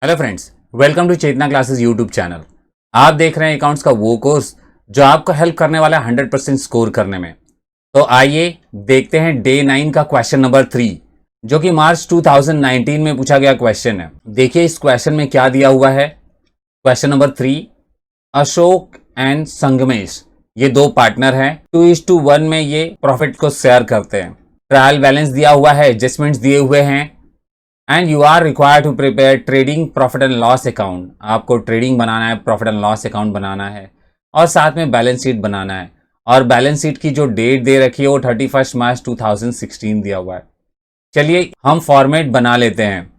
Hello friends, welcome to Chetna classes YouTube channel. आप देख रहे हैं अकाउंट्स का वो कोर्स जो आपको हेल्प करने वाला है 100% स्कोर करने में। तो आइए देखते हैं डे 9 का क्वेश्चन नंबर 3, जो कि मार्च 2019 में पूछा गया क्वेश्चन है। देखिए इस क्वेश्चन में क्या दिया हुआ है। Question number 3, Ashok and Sangamesh ये दो पार्टनर हैं। 2:1 में ये प्रॉफिट को शेयर करते हैं। ट्रायल बैलेंस दिया हुआ है, एडजस्टमेंट्स दिए हुए हैं and you are required to prepare trading profit and loss account. आपको ट्रेडिंग बनाना है, प्रॉफिट एंड लॉस अकाउंट बनाना है और साथ में बैलेंस शीट बनाना है। और बैलेंस शीट की जो डेट दे रखी है वो 31 मार्च 2016 दिया हुआ है। चलिए हम फॉर्मेट बना लेते हैं।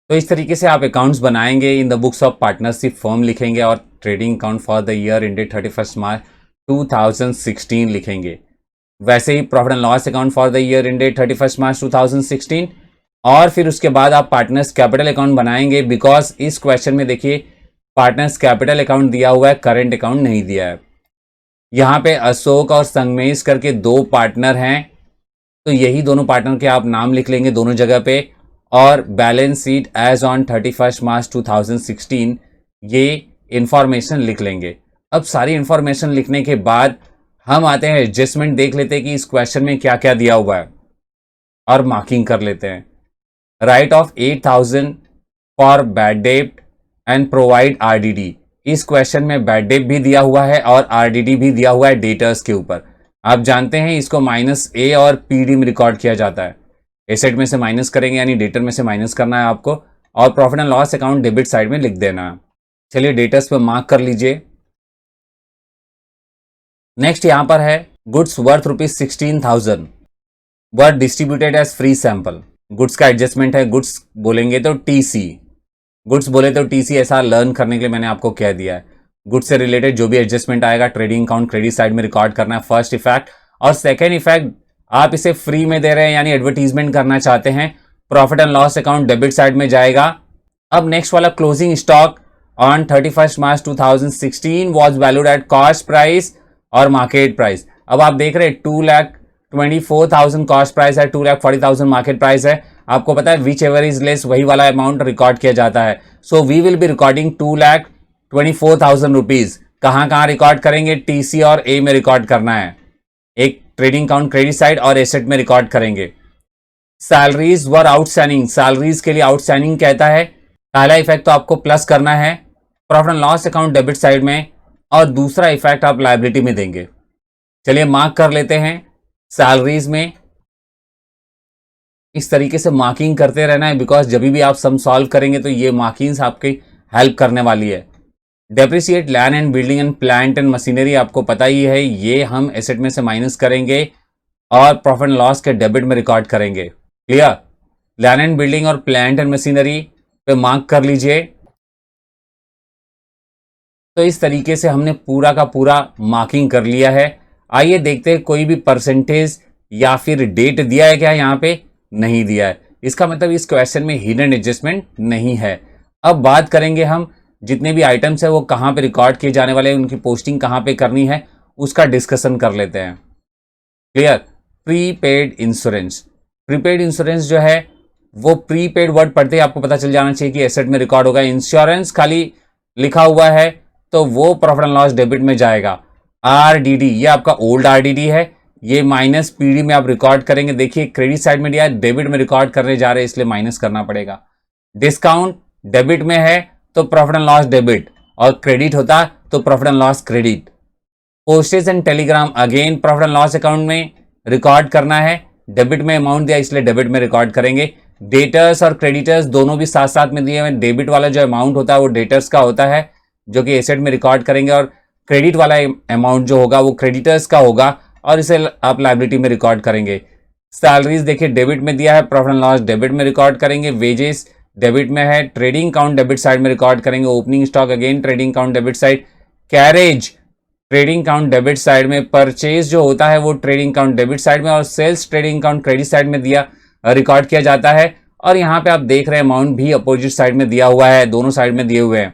तो इस तरीके से आप अकाउंट्स बनाएंगे। In the books of partnership firm लिखेंगे और trading account for the year ended 31 March 2016 लिखेंगे। वैसे ही profit and loss account for the year ended 31 March 2016 और फिर उसके बाद आप पार्टनर्स कैपिटल अकाउंट बनाएंगे। बिकॉज इस क्वेश्चन में देखिए पार्टनर्स कैपिटल अकाउंट दिया हुआ है, करंट अकाउंट नहीं दिया है। यहाँ पे अशोक और संगमेश करके दो पार्टनर हैं, तो यही दोनों पार्टनर के आप नाम लिख लेंगे दोनों जगह पे। और balance sheet as on 31 March 2016 ये इंफॉर्मेशन लिख लेंगे। अब सारी इंफॉर्मेशन लिखने के बाद हम आते हैं एडजस्टमेंट, देख लेते हैं कि इस क्वेश्चन में क्या क्या दिया हुआ है और मार्किंग कर लेते हैं। Right of 8,000 for bad debt and provide RDD. इस क्वेश्चन में बैड डेट भी दिया हुआ है और आरडीडी भी दिया हुआ है डेटर्स के ऊपर। आप जानते हैं इसको -A और पीडी में रिकॉर्ड किया जाता है। एसेट में से माइनस करेंगे यानी डेटर में से माइनस करना है आपको और profit and loss account debit side में लिख देना है। चलिए डेटर्स पे मार्क कर लीजिए। नेक्स्ट यहां पर है goods worth ₹16,000 were distributed as free sample. Goods का एडजस्टमेंट है, गुड्स बोलेंगे तो टीसी, गुड्स बोले तो टीसी। ऐसा लर्न करने के लिए मैंने आपको कह दिया है। गुड्स से रिलेटेड जो भी एडजस्टमेंट आएगा ट्रेडिंग अकाउंट क्रेडिट साइड में रिकॉर्ड करना है, फर्स्ट इफेक्ट। और सेकेंड इफेक्ट, आप इसे फ्री में दे रहे हैं यानी एडवर्टीजमेंट करना चाहते हैं, profit and loss account debit side में जाएगा। अब नेक्स्ट वाला closing stock on 31 March 2016 was valued at cost price और मार्केट प्राइस। अब आप देख रहे हैं 2,24,000 कॉस्ट प्राइस है, 2,40,000 मार्केट प्राइस है। आपको पता है विच एवर इज लेस वही वाला अमाउंट रिकॉर्ड किया जाता है। So we will be recording 2,24,000 rupees. कहां कहां रिकॉर्ड करेंगे? टीसी और ए में रिकॉर्ड करना है। एक ट्रेडिंग अकाउंट क्रेडिट साइड और एसेट में रिकॉर्ड करेंगे। सैलरीज वर आउटस्टैंडिंग, सैलरीज के लिए आउटस्टैंडिंग कहता है। पहला इफेक्ट तो आपको प्लस करना है profit and loss account debit side में और दूसरा इफेक्ट आप लायबिलिटी में देंगे। चलिए मार्क कर लेते हैं। सैलरीज में इस तरीके से मार्किंग करते रहना है बिकॉज जब भी आप सम सॉल्व करेंगे तो ये मार्किंग्स आपकी हेल्प करने वाली है। Depreciate land and building and plant and machinery, आपको पता ही है ये हम एसेट में से माइनस करेंगे और प्रॉफिट एंड लॉस के डेबिट में रिकॉर्ड करेंगे। क्लियर? लैंड एंड बिल्डिंग और प्लांट एंड मशीनरी पे मार्क कर लीजिए। तो इस तरीके से हमने पूरा का पूरा मार्किंग कर लिया है। आइए देखते हैं कोई भी परसेंटेज या फिर डेट दिया है क्या? यहाँ पे नहीं दिया है। इसका मतलब इस क्वेश्चन में हिडन एडजस्टमेंट नहीं है। अब बात करेंगे हम जितने भी आइटम्स है वो कहाँ पे रिकॉर्ड किए जाने वाले हैं, उनकी पोस्टिंग कहाँ पे करनी है, उसका डिस्कशन कर लेते हैं। Clear? Prepaid insurance. Prepaid insurance जो है वो प्रीपेड वर्ड पढ़ते ही आपको पता चल जाना चाहिए कि एसेट में रिकॉर्ड होगा। इंश्योरेंस खाली लिखा हुआ है तो वो प्रॉफिट एंड लॉस डेबिट में जाएगा। आरडीडी ये आपका ओल्ड आरडीडी है, ये माइनस पीडी में आप रिकॉर्ड करेंगे। देखिए क्रेडिट साइड में दिया, डेबिट में रिकॉर्ड करने जा रहे हैं इसलिए माइनस करना पड़ेगा। डिस्काउंट डेबिट में है तो प्रॉफिट एंड लॉस डेबिट, और क्रेडिट होता तो profit and loss credit. Postage and Telegram again profit and loss account में रिकॉर्ड करना है, डेबिट में अमाउंट दिया इसलिए डेबिट में रिकॉर्ड करेंगे। डेटर्स और क्रेडिटर्स दोनों भी साथ साथ में दिए हुए। डेबिट वाला जो अमाउंट होता है वो डेटर्स का होता है जो कि एसेट में रिकॉर्ड करेंगे और क्रेडिट वाला अमाउंट जो होगा वो क्रेडिटर्स का होगा और इसे आप लायबिलिटी में रिकॉर्ड करेंगे। सैलरीज देखिए डेबिट में दिया है, प्रॉफिट एंड लॉस डेबिट में रिकॉर्ड करेंगे। वेजेस डेबिट में है, ट्रेडिंग अकाउंट डेबिट साइड में रिकॉर्ड करेंगे। Opening stock again trading account debit side. Carriage trading account debit side में, परचेज जो होता है वो ट्रेडिंग अकाउंट डेबिट साइड में और sales trading account credit side में दिया रिकॉर्ड किया जाता है। और यहाँ पे आप देख रहे हैं अमाउंट भी अपोजिट साइड में दिया हुआ है, दोनों साइड में दिए हुए हैं।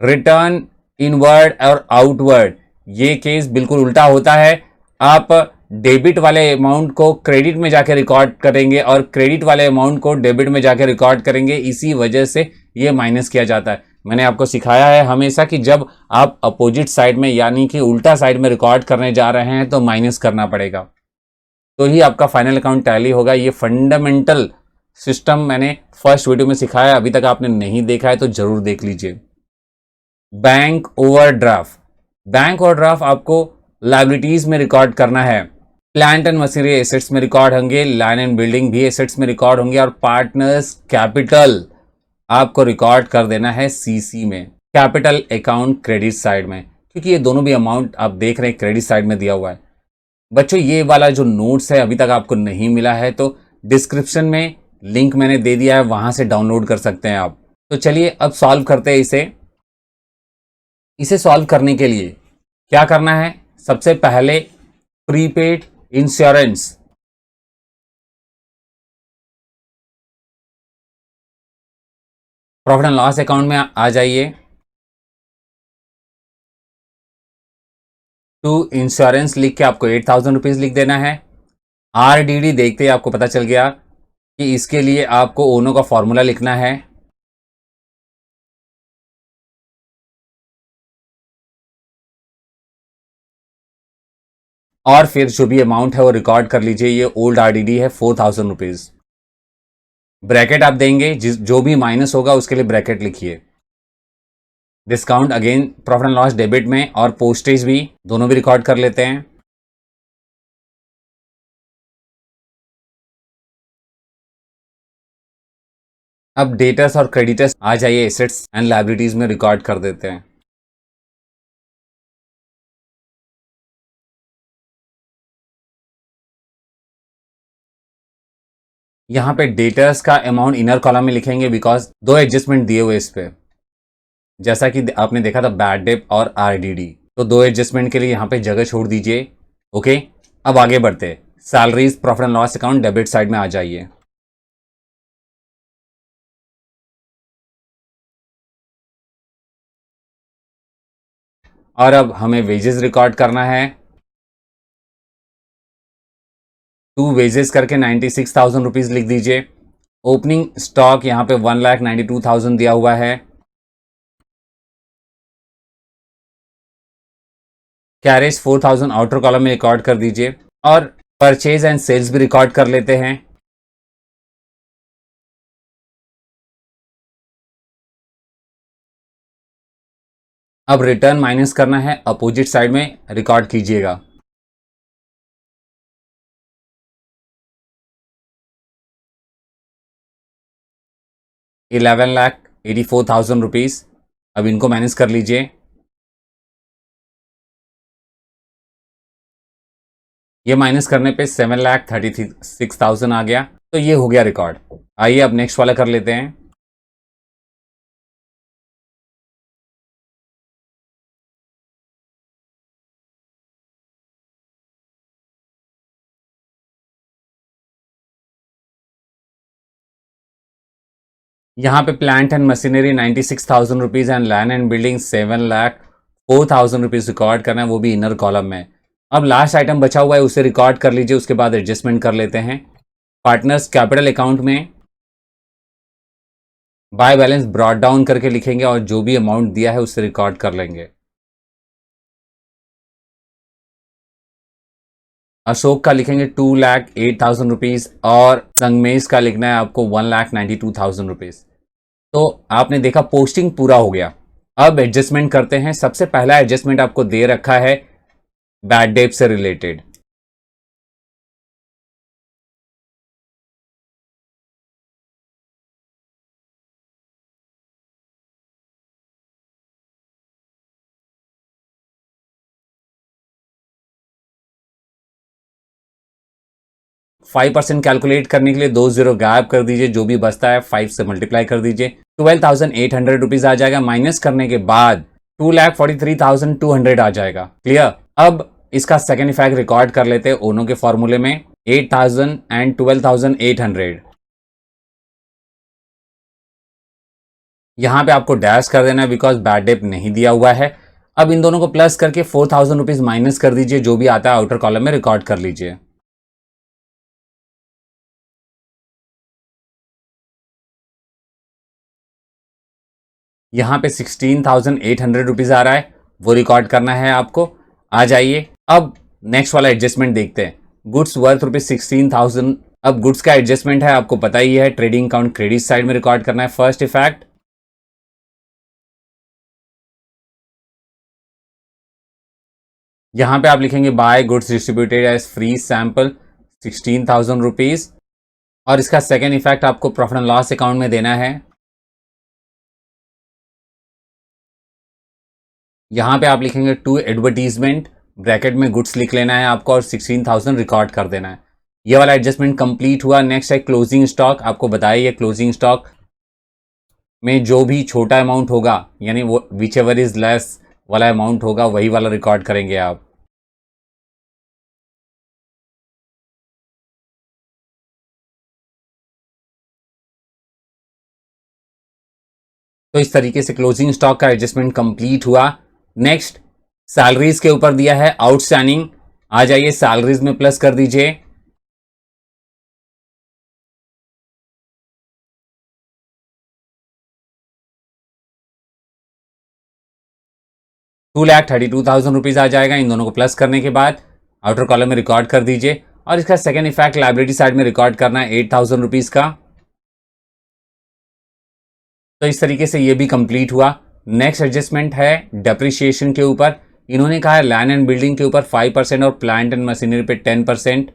रिटर्न इनवर्ड और आउटवर्ड, ये केस बिल्कुल उल्टा होता है। आप डेबिट वाले अमाउंट को क्रेडिट में जाके रिकॉर्ड करेंगे और क्रेडिट वाले अमाउंट को डेबिट में जाके रिकॉर्ड करेंगे, इसी वजह से ये माइनस किया जाता है। मैंने आपको सिखाया है हमेशा कि जब आप अपोजिट साइड में यानी कि उल्टा साइड में रिकॉर्ड करने जा रहे हैं तो माइनस करना पड़ेगा, तो ही आपका फाइनल अकाउंट टैली होगा। ये फंडामेंटल सिस्टम मैंने फर्स्ट वीडियो में सिखाया, अभी तक आपने नहीं देखा है तो जरूर देख लीजिए। बैंक ओवरड्राफ्ट, बैंक ओवरड्राफ्ट आपको लायबिलिटीज में रिकॉर्ड करना है। प्लांट एंड मशीनरी एसेट्स में रिकॉर्ड होंगे, लैंड एंड बिल्डिंग भी एसेट्स में रिकॉर्ड होंगे और पार्टनर्स कैपिटल आपको रिकॉर्ड कर देना है सीसी में, कैपिटल अकाउंट क्रेडिट साइड में, क्योंकि ये दोनों भी अमाउंट आप देख रहे हैं क्रेडिट साइड में दिया हुआ है। बच्चों ये वाला जो नोट्स है अभी तक आपको नहीं मिला है तो डिस्क्रिप्शन में लिंक मैंने दे दिया है, वहां से डाउनलोड कर सकते हैं आप। तो चलिए अब सॉल्व करते हैं इसे सॉल्व करने के लिए क्या करना है, सबसे पहले prepaid insurance, profit and loss account में आ जाइए। टू इंश्योरेंस लिख के आपको 8,000 रुपीज लिख देना है। आरडीडी देखते ही आपको पता चल गया कि इसके लिए आपको ओनो का फॉर्मूला लिखना है। और फिर जो भी अमाउंट है वो रिकॉर्ड कर लीजिए। ये ओल्ड आरडीडी है 4,000 रुपीज। ब्रैकेट आप देंगे, जो भी माइनस होगा उसके लिए ब्रैकेट लिखिए। Discount again profit and loss debit में और पोस्टेज भी, दोनों भी रिकॉर्ड कर लेते हैं। अब डेटर्स और क्रेडिटर्स आ जाइए, एसेट्स एंड लायबिलिटीज में रिकॉर्ड कर देते हैं। यहां पे डेटर्स का अमाउंट इनर कॉलम में लिखेंगे बिकॉज दो एडजस्टमेंट दिए हुए इस पे, जैसा कि आपने देखा था बैड डेट और आरडीडी, तो दो एडजस्टमेंट के लिए यहां पे जगह छोड़ दीजिए। ओके, अब आगे बढ़ते, salaries profit and loss account debit side में आ जाइए। और अब हमें वेजेस रिकॉर्ड करना है। टू वेजेस करके 96,000 रुपीज लिख दीजिए। ओपनिंग स्टॉक यहाँ पे 1,92,000 दिया हुआ है। कैरेज 4,000 आउटर कॉलम में रिकॉर्ड कर दीजिए और परचेज एंड सेल्स भी रिकॉर्ड कर लेते हैं। अब रिटर्न माइनस करना है, अपोजिट साइड में रिकॉर्ड कीजिएगा। ₹11,84,000। अब इनको माइनस कर लीजिए। ये माइनस करने पे 7,36,000 आ गया, तो ये हो गया रिकॉर्ड। आइए अब नेक्स्ट वाला कर लेते हैं। यहाँ पे plant and machinery 96,000 rupees and land and building 7,04,000 rupees record करना है, वो भी इनर कॉलम में। अब लास्ट आइटम बचा हुआ है उसे रिकॉर्ड कर लीजिए, उसके बाद एडजस्टमेंट कर लेते हैं। पार्टनर्स कैपिटल अकाउंट में बाय बैलेंस ब्रॉट डाउन करके लिखेंगे और जो भी अमाउंट दिया है उससे रिकॉर्ड कर लेंगे। अशोक का लिखेंगे 2,08,000 रुपीज और संगमेश का लिखना है आपको 1,92,000 रुपीज। तो आपने देखा पोस्टिंग पूरा हो गया। अब एडजस्टमेंट करते हैं। सबसे पहला एडजस्टमेंट आपको दे रखा है बैड डेट से रिलेटेड। 5% कैलकुलेट करने के लिए 2 जीरो गैप कर दीजिए, जो भी बचता है 5 से मल्टीप्लाई कर दीजिए, 12,800 रुपीज आ जाएगा। माइनस करने के बाद 2,43,200 आ जाएगा। क्लियर। अब इसका सेकेंड इफेक्ट रिकॉर्ड कर लेते हैं ओनो के फॉर्मूले में, 8,000 एंड 12,800। यहां पे आपको डैश कर देना है बिकॉज बैड डेप नहीं दिया हुआ है। अब इन दोनों को प्लस करके 4,000 रुपीज माइनस कर दीजिए, जो भी आता है आउटर कॉलम में रिकॉर्ड कर लीजिए। यहां पे 16,800 रुपीज आ रहा है, वो रिकॉर्ड करना है आपको। आ जाइए, अब नेक्स्ट वाला एडजस्टमेंट देखते हैं। Goods worth rupees 16,000। अब गुड्स का एडजस्टमेंट है, आपको पता ही है, ट्रेडिंग अकाउंट क्रेडिट साइड में रिकॉर्ड करना है। फर्स्ट इफेक्ट, यहां पे आप लिखेंगे by goods distributed as free sample 16,000 rupees. और इसका सेकेंड इफेक्ट आपको प्रॉफिट एंड लॉस अकाउंट में देना है। यहां पे आप लिखेंगे टू एडवर्टीजमेंट, ब्रैकेट में गुड्स लिख लेना है आपको और 16,000 रिकॉर्ड कर देना है। ये वाला एडजस्टमेंट कंप्लीट हुआ। नेक्स्ट है क्लोजिंग स्टॉक। आपको बताइए ये क्लोजिंग स्टॉक में जो भी छोटा अमाउंट होगा, यानी वो विच एवर इज लेस वाला अमाउंट होगा, वही वाला रिकॉर्ड करेंगे आप। तो इस तरीके से क्लोजिंग स्टॉक का एडजस्टमेंट कंप्लीट हुआ। नेक्स्ट सैलरीज के ऊपर दिया है आउटस्टैंडिंग। आ जाइए, सैलरीज में प्लस कर दीजिए। ₹2,32,000 आ जाएगा। इन दोनों को प्लस करने के बाद आउटर कॉलम में रिकॉर्ड कर दीजिए। और इसका सेकेंड इफेक्ट लाइबिलिटी साइड में रिकॉर्ड करना है ₹8,000 का। तो इस तरीके से ये भी कंप्लीट हुआ। नेक्स्ट एडजस्टमेंट है डेप्रिसिएशन के ऊपर। इन्होंने कहा है लैंड एंड बिल्डिंग के ऊपर 5% और प्लांट एंड मशीनरी पे 10%।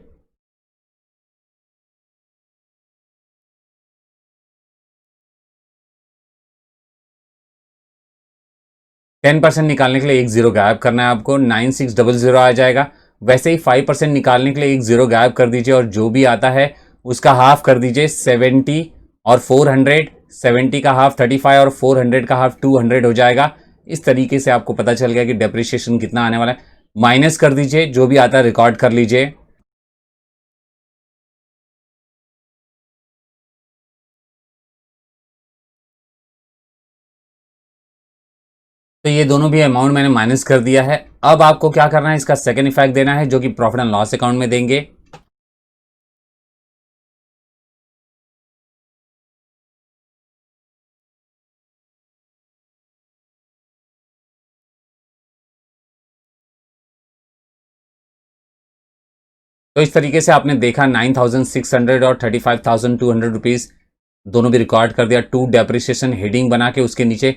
10% निकालने के लिए एक जीरो गायब करना है आपको, 9600 आ जाएगा। वैसे ही 5% निकालने के लिए एक जीरो गायब कर दीजिए और जो भी आता है उसका हाफ कर दीजिए 70 और 400। 70 का हाफ 35 और 400 का हाफ 200 हो जाएगा। इस तरीके से आपको पता चल गया कि डेप्रिसिएशन कितना आने वाला है। माइनस कर दीजिए, जो भी आता है रिकॉर्ड कर लीजिए। तो ये दोनों भी अमाउंट मैंने माइनस कर दिया है। अब आपको क्या करना है, इसका सेकंड इफेक्ट देना है जो कि प्रॉफिट एंड लॉस अकाउंट में देंगे। तो इस तरीके से आपने देखा 9,600 और 35,200 रुपीज दोनों भी रिकॉर्ड कर दिया। टू डेप्रिसिएशन हेडिंग बना के उसके नीचे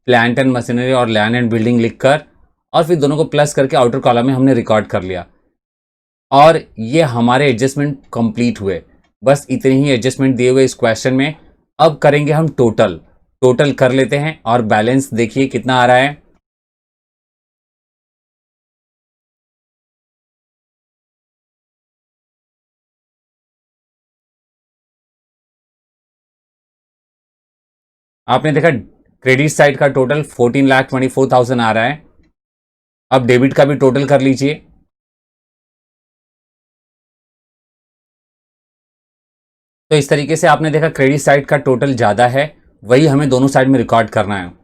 प्लांट एंड मशीनरी और लैंड एंड बिल्डिंग लिखकर और फिर दोनों को प्लस करके आउटर कॉलम में हमने रिकॉर्ड कर लिया। और ये हमारे एडजस्टमेंट कंप्लीट हुए। बस इतने ही एडजस्टमेंट दिए हुए इस क्वेश्चन में। अब करेंगे हम टोटल। टोटल कर लेते हैं और बैलेंस देखिए कितना आ रहा है। आपने देखा क्रेडिट साइड का टोटल 14,24,000 आ रहा है। अब डेबिट का भी टोटल कर लीजिए। तो इस तरीके से आपने देखा क्रेडिट साइड का टोटल ज़्यादा है, वही हमें दोनों साइड में रिकॉर्ड करना है।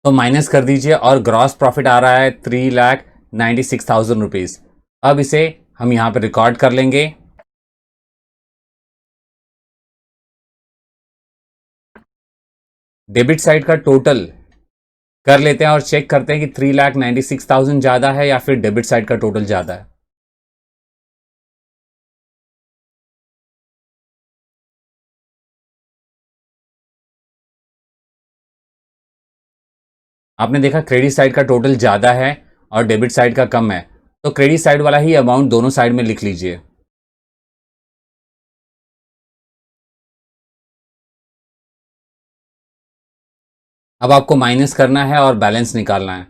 तो माइनस कर दीजिए और ग्रॉस प्रॉफिट आ रहा है 3,96,000 रुपीज़। अब इसे हम यहाँ पर रिकॉर्ड कर लेंगे। डेबिट साइड का टोटल कर लेते हैं और चेक करते हैं कि 3,96,000 ज़्यादा है या फिर डेबिट साइड का टोटल ज़्यादा है। आपने देखा क्रेडिट साइड का टोटल ज़्यादा है और डेबिट साइड का कम है, तो क्रेडिट साइड वाला ही अमाउंट दोनों साइड में लिख लीजिए। अब आपको माइनस करना है और बैलेंस निकालना है।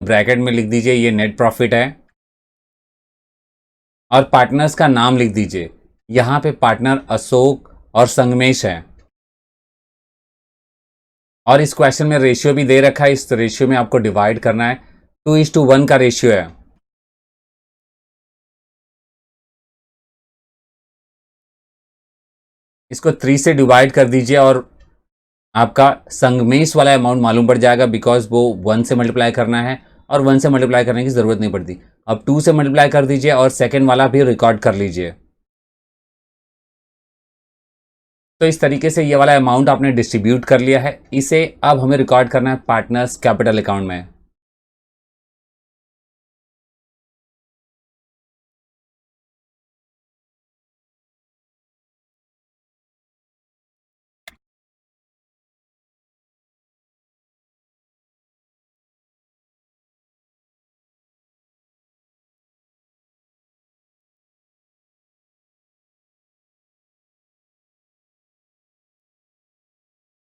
ब्रैकेट में लिख दीजिए ये नेट प्रॉफिट है और पार्टनर्स का नाम लिख दीजिए। यहाँ पे पार्टनर अशोक और संगमेश है और इस क्वेश्चन में रेशियो भी दे रखा है। इस रेशियो में आपको डिवाइड करना है, 2:1 का रेशियो है। इसको 3 से डिवाइड कर दीजिए और आपका संगमेश वाला अमाउंट मालूम पड़ जाएगा, बिकॉज वो 1 से मल्टीप्लाई करना है और 1 से मल्टीप्लाई करने की ज़रूरत नहीं पड़ती। अब 2 से मल्टीप्लाई कर दीजिए और सेकेंड वाला भी रिकॉर्ड कर लीजिए। तो इस तरीके से ये वाला अमाउंट आपने डिस्ट्रीब्यूट कर लिया है। इसे अब हमें रिकॉर्ड करना है पार्टनर्स कैपिटल अकाउंट में।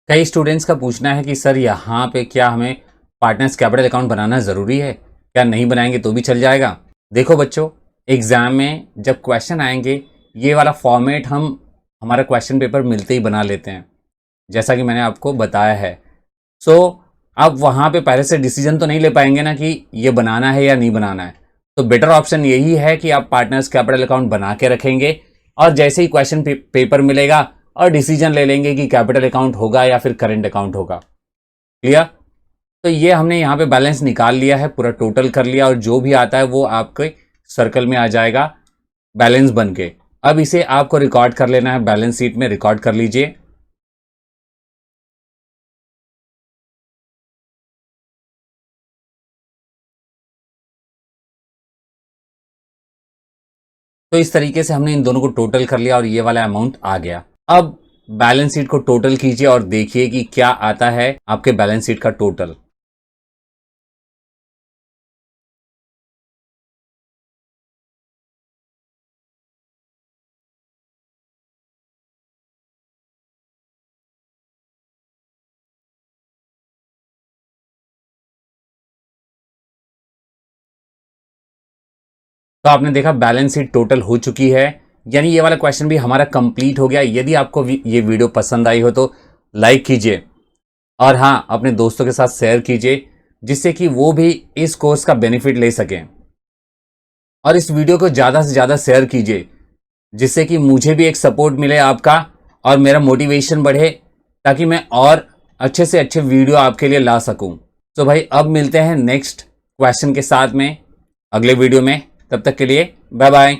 कई स्टूडेंट्स का पूछना है कि सर यहाँ पे क्या हमें पार्टनर्स कैपिटल अकाउंट बनाना ज़रूरी है, क्या नहीं बनाएंगे तो भी चल जाएगा? देखो बच्चों, एग्ज़ाम में जब क्वेश्चन आएंगे ये वाला फॉर्मेट हम हमारा क्वेश्चन पेपर मिलते ही बना लेते हैं, जैसा कि मैंने आपको बताया है। सो आप वहाँ पे पहले से डिसीजन तो नहीं ले पाएंगे ना कि ये बनाना है या नहीं बनाना है। तो बेटर ऑप्शन यही है कि आप पार्टनर्स कैपिटल अकाउंट बना के रखेंगे और जैसे ही क्वेश्चन पेपर मिलेगा और डिसीजन ले लेंगे कि कैपिटल अकाउंट होगा या फिर करेंट अकाउंट होगा। क्लियर? तो ये हमने यहाँ पे बैलेंस निकाल लिया है, पूरा टोटल कर लिया और जो भी आता है वो आपके सर्कल में आ जाएगा बैलेंस बन के। अब इसे आपको रिकॉर्ड कर लेना है, बैलेंस शीट में रिकॉर्ड कर लीजिए। तो इस तरीके से हमने इन दोनों को टोटल कर लिया और ये वाला अमाउंट आ गया। अब बैलेंस शीट को टोटल कीजिए और देखिए कि क्या आता है आपके बैलेंस शीट का टोटल। तो आपने देखा बैलेंस शीट टोटल हो चुकी है, यानी ये वाला क्वेश्चन भी हमारा कंप्लीट हो गया। यदि आपको ये वीडियो पसंद आई हो तो लाइक कीजिए और हाँ, अपने दोस्तों के साथ शेयर कीजिए जिससे कि वो भी इस कोर्स का बेनिफिट ले सकें। और इस वीडियो को ज़्यादा से ज़्यादा शेयर कीजिए जिससे कि मुझे भी एक सपोर्ट मिले आपका और मेरा मोटिवेशन बढ़े, ताकि मैं और अच्छे से अच्छे वीडियो आपके लिए ला सकूं। तो भाई अब मिलते हैं नेक्स्ट क्वेश्चन के साथ में अगले वीडियो में। तब तक के लिए बाय बाय।